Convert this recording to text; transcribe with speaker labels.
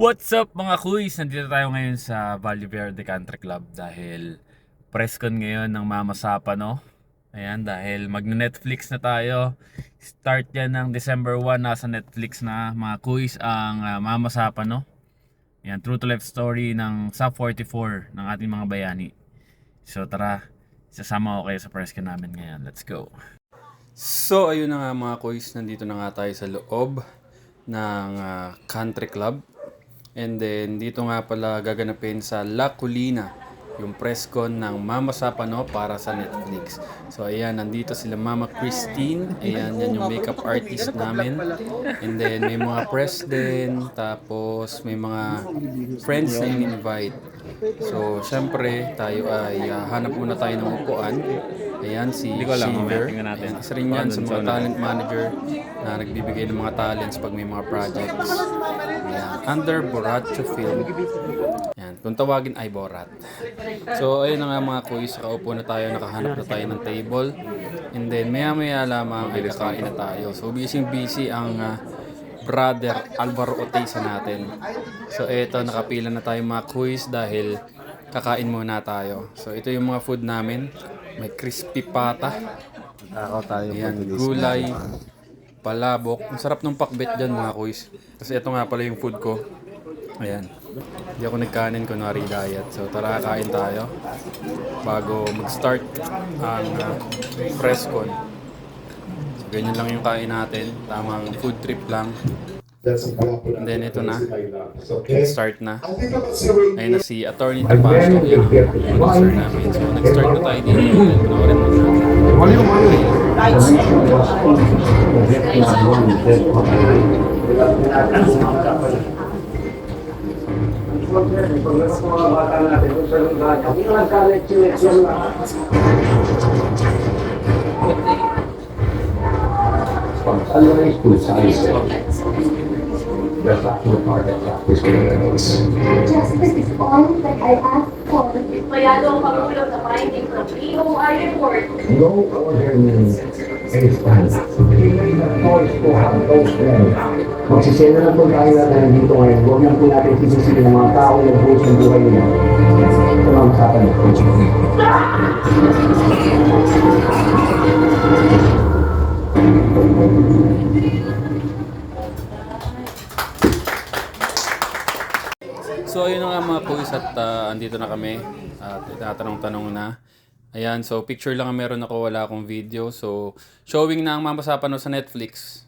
Speaker 1: What's up mga kuys? Nandito tayo ngayon sa Valle Verde Country Club dahil presscon ngayon ng Mama Sapa, no? Ayan, dahil magna-Netflix na tayo. Start yan ng December 1, nasa Netflix na mga kuys ang Mama Sapa, no? Ayan, true to life story ng Sub 44 ng ating mga bayani. So tara, sasama ko kayo sa presscon namin ngayon. Let's go! So ayun na nga mga kuys, nandito na nga tayo sa loob ng country club. And then dito nga pala gaganapin sa La Colina yung presscon ng Mama Sapa, no, para sa Netflix. So ayan, nandito sila Mama Christine. Ayan, yan yung makeup artist namin. And then may mga press din. Tapos may mga friends na in-invite. So syempre tayo ay hanap muna tayo ng upuan. Ayan, si Silver. Ayan, isa rin yan sa mga talent manager na nagbibigay ng mga talents pag may mga projects. Ayan, under Borracho Film. Ayan, kung tawagin ay Borat. So ayun na nga mga kuys, nakaupo na tayo, nakahanap na tayo ng table. And then maya lamang ay kakain na tayo. So busy ang brother Alvaro Oteiza natin. So eto, nakapila na tayo mga kuys dahil kakain muna tayo. So ito yung mga food namin. May crispy pata. Ayan, gulay, palabok. Ang sarap ng pakbet dyan mga kuys. Kasi ito nga pala yung food ko. Ayan. Hindi ako nagkanin, kunwari diet. So tara, kain tayo bago mag-start ang presscon. So ganyan lang yung kain natin. Tamang food trip lang. And then ito na. Start na. Ayun na si Attorney Tapasio. Yan ang producer namin. So nag-start na tayo dito. Panoorin mo natin.
Speaker 2: That's actually part of practice criminals.
Speaker 3: Justice is all that I ask for.
Speaker 4: Kaya daw pagulong na finding from BOI report.
Speaker 2: No order means a stand. Hindi na choice to have those men. Magsisena na po tayo natin dito ngayon. Huwag lang po natin sisisikin ng mga tao na buhos ng buhay nila. Ito mga masapan ito.
Speaker 1: So ayun na nga mga kuys at andito na kami at tinatanong-tanong na. Ayan, so picture lang ang meron ako, wala akong video. So showing na ang Mama Sapa, no, sa Netflix.